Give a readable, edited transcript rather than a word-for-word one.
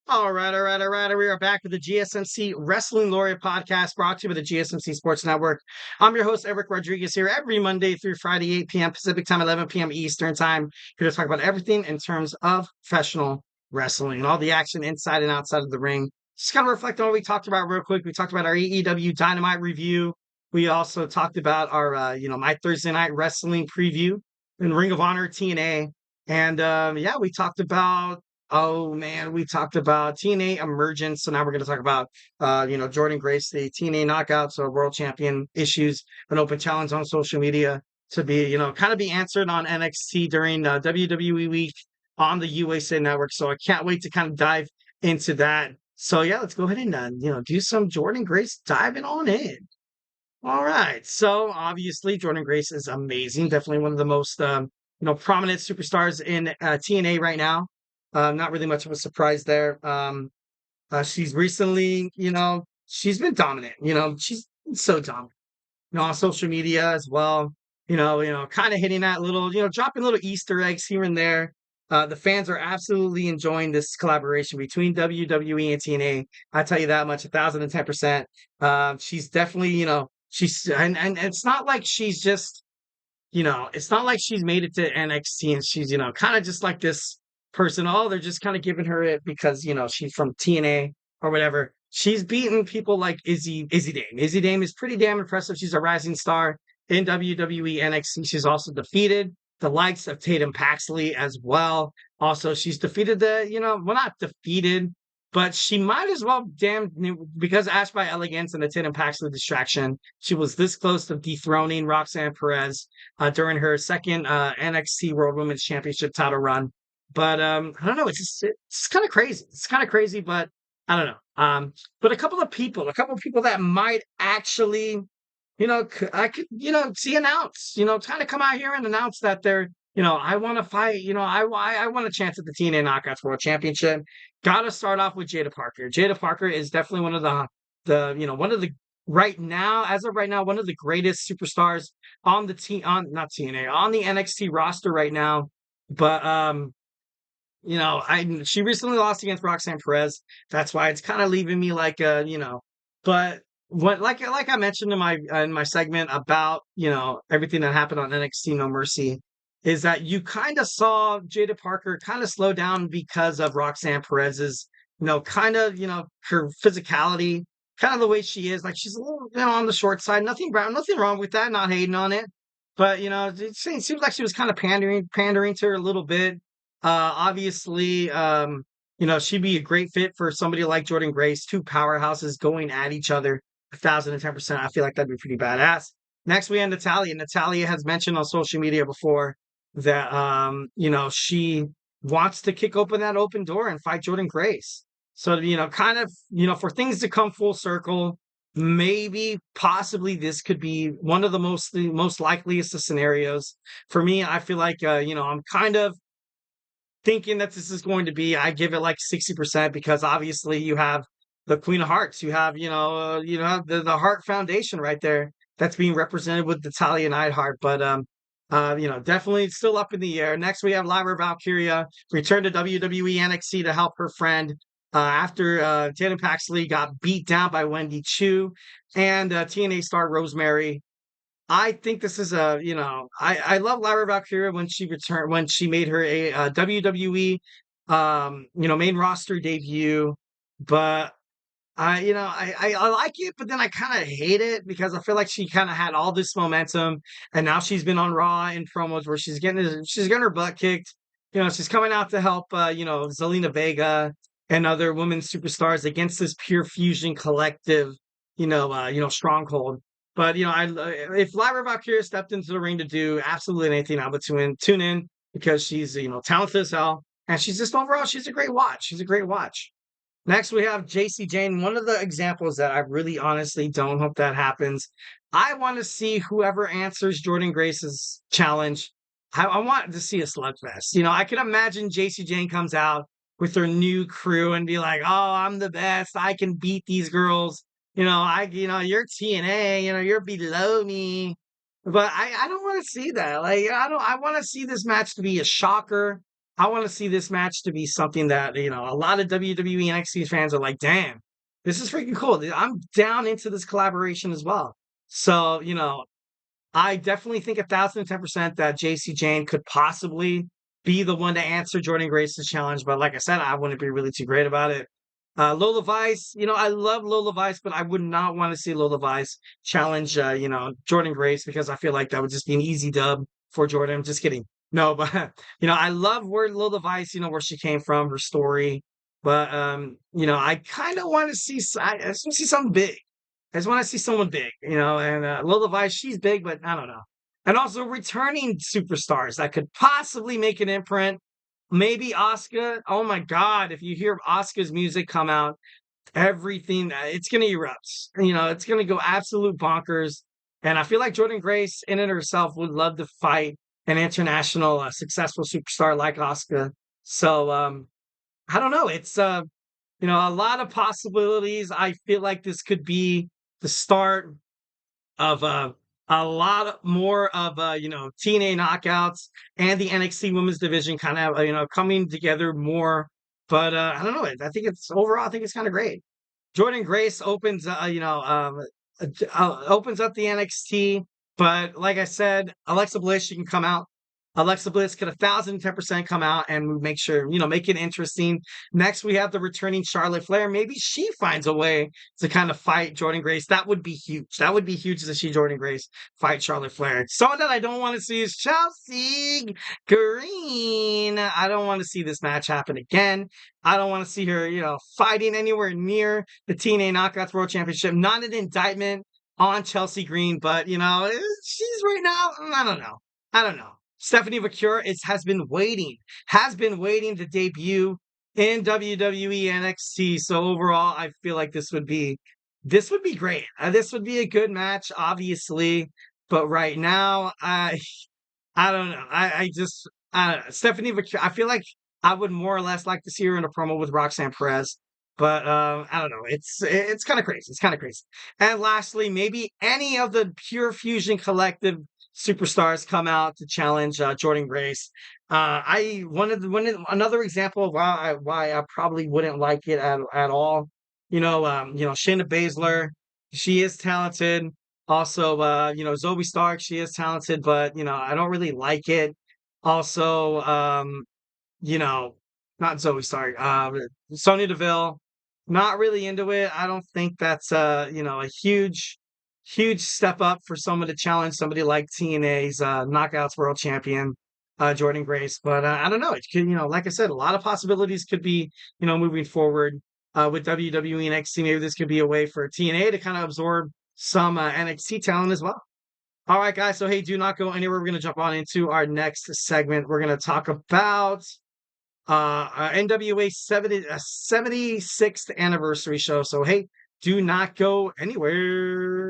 All right. We are back with the GSMC Wrestling Laureate podcast brought to you by the GSMC Sports Network. I'm your host, Eric Rodriguez, here every Monday through Friday, 8 p.m. Pacific time, 11 p.m. Eastern time, here to talk about everything in terms of professional wrestling and all the action inside and outside of the ring. Just kind of reflect on what we talked about real quick. We talked about our AEW Dynamite review. We also talked about our, my Thursday night wrestling preview in Ring of Honor TNA. And we talked about we talked about TNA Emergence. So now we're going to talk about, Jordynne Grace, the TNA Knockouts, so world champion issues, an open challenge on social media to be, kind of be answered on NXT during WWE week on the USA Network. So I can't wait to kind of dive into that. So yeah, let's go ahead and, do some Jordynne Grace diving on in. All right. So obviously Jordynne Grace is amazing. Definitely one of the most, prominent superstars in TNA right now. Not really much of a surprise there. She's recently, she's been dominant. She's so dominant. On social media as well. Kind of hitting that little, dropping little Easter eggs here and there. The fans are absolutely enjoying this collaboration between WWE and TNA. I tell you that much, 1,010%. She's definitely, and it's not like she's just, it's not like she's made it to NXT and she's, kind of just like this person. Oh, they're just kind of giving her it because, she's from TNA or whatever. She's beaten people like Izzy Dame. Izzy Dame is pretty damn impressive. She's a rising star in WWE NXT. She's also defeated the likes of Tatum Paxley as well. Also, she's defeated not defeated, but she might as well because Ash by Elegance and the Tatum Paxley distraction, she was this close to dethroning Roxanne Perez during her second NXT World Women's Championship title run. But I don't know. It's kind of crazy. It's kind of crazy, but I don't know. But a couple of people that might actually, I could, see announce, kind of come out here and announce that they're, I want to fight, I want a chance at the TNA Knockouts World Championship. Got to start off with Jada Parker. Jada Parker is definitely one of one of the right now, as of right now, one of the greatest superstars on the not TNA, on the NXT roster right now. But she recently lost against Roxanne Perez. That's why it's kind of leaving me like but what like I mentioned in my segment about, everything that happened on NXT No Mercy is that you kind of saw Jada Parker kind of slow down because of Roxanne Perez's, kind of, her physicality, kind of the way she is. Like she's a little, on the short side. Nothing wrong with that, not hating on it. But, it seems like she was kind of pandering to her a little bit. Obviously, she'd be a great fit for somebody like Jordynne Grace, two powerhouses going at each other 1,010%. I feel like that'd be pretty badass. Next, we have Natalya. Natalya has mentioned on social media before that, she wants to kick open that open door and fight Jordynne Grace. So, kind of, for things to come full circle, maybe possibly this could be one of the most likeliest of scenarios. For me, I feel like, I'm kind of thinking that this is going to be, I give it like 60% because obviously you have the Queen of Hearts, you have, the Heart Foundation right there that's being represented with Natalya Neidhart, but definitely still up in the air. Next, we have Lyra Valkyria return to WWE NXT to help her friend after Tatum Paxley got beat down by Wendy Chu and TNA star Rosemary. I think this is I love Lyra Valkyria when she made her a WWE, main roster debut, but I like it, but then I kind of hate it because I feel like she kind of had all this momentum, and now she's been on Raw in promos where she's getting her butt kicked. She's coming out to help, Zelina Vega and other women superstars against this Pure Fusion collective, stronghold. But if Lyra Valkyria stepped into the ring to do absolutely anything, I would tune in because she's talented as hell, and she's just overall she's a great watch. She's a great watch. Next, we have JC Jane. One of the examples that I really honestly don't hope that happens. I want to see whoever answers Jordynne Grace's challenge. I want to see a slugfest. I can imagine JC Jane comes out with her new crew and be like, "Oh, I'm the best. I can beat these girls. You're TNA. You're below me." But I don't want to see that. Like, I want to see this match to be a shocker. I want to see this match to be something that, a lot of WWE NXT fans are like, damn, this is freaking cool. I'm down into this collaboration as well. So, I definitely think 1,010% that JC Jane could possibly be the one to answer Jordynne Grace's challenge. But like I said, I wouldn't be really too great about it. Lola Vice, I love Lola Vice, but I would not want to see Lola Vice challenge, Jordynne Grace because I feel like that would just be an easy dub for Jordynne. Just kidding. No, but I love where Lola Vice, where she came from, her story. But I kind of want to see. I just want to see something big. I just want to see someone big, and Lola Vice, she's big, but I don't know. And also returning superstars that could possibly make an imprint. Maybe Asuka. Oh my God, if you hear Asuka's music come out, everything, it's going to erupt. It's going to go absolute bonkers. And I feel like Jordynne Grace, in and herself, would love to fight an international successful superstar like Asuka. So I don't know. It's a lot of possibilities. I feel like this could be the start of a lot more of TNA knockouts and the NXT women's division kind of coming together more. But I don't know. I think it's overall. I think it's kind of great. Jordynne Grace opens opens up the NXT, but like I said, Alexa Bliss, she can come out. Alexa Bliss could 1,010% come out and make sure, make it interesting. Next, we have the returning Charlotte Flair. Maybe she finds a way to kind of fight Jordynne Grace. That would be huge. That would be huge to see Jordynne Grace fight Charlotte Flair. Someone that I don't want to see is Chelsea Green. I don't want to see this match happen again. I don't want to see her, fighting anywhere near the TNA Knockouts World Championship. Not an indictment on Chelsea Green, but, she's right now, I don't know. Stephanie McCure has been waiting to debut in WWE NXT. So overall, I feel like this would be great. This would be a good match, obviously. But right now, I don't know. I don't know. Stephanie McCure, I feel like I would more or less like to see her in a promo with Roxanne Perez. But I don't know. It's kind of crazy. It's kind of crazy. And lastly, maybe any of the Pure Fusion Collective superstars come out to challenge Jordynne Grace. I wanted another example of why I probably wouldn't like it at all. Shayna Baszler, she is talented. Also, Zoe Stark, she is talented, but I don't really like it. Also, you know, not Zoe Stark, Sonya Deville, not really into it. I don't think that's a huge step up for someone to challenge somebody like TNA's Knockouts World Champion, Jordynne Grace. But I don't know. It could, like I said, a lot of possibilities could be, moving forward with WWE NXT. Maybe this could be a way for TNA to kind of absorb some NXT talent as well. All right, guys. So, hey, do not go anywhere. We're going to jump on into our next segment. We're going to talk about NWA 76th anniversary show. So, hey, do not go anywhere.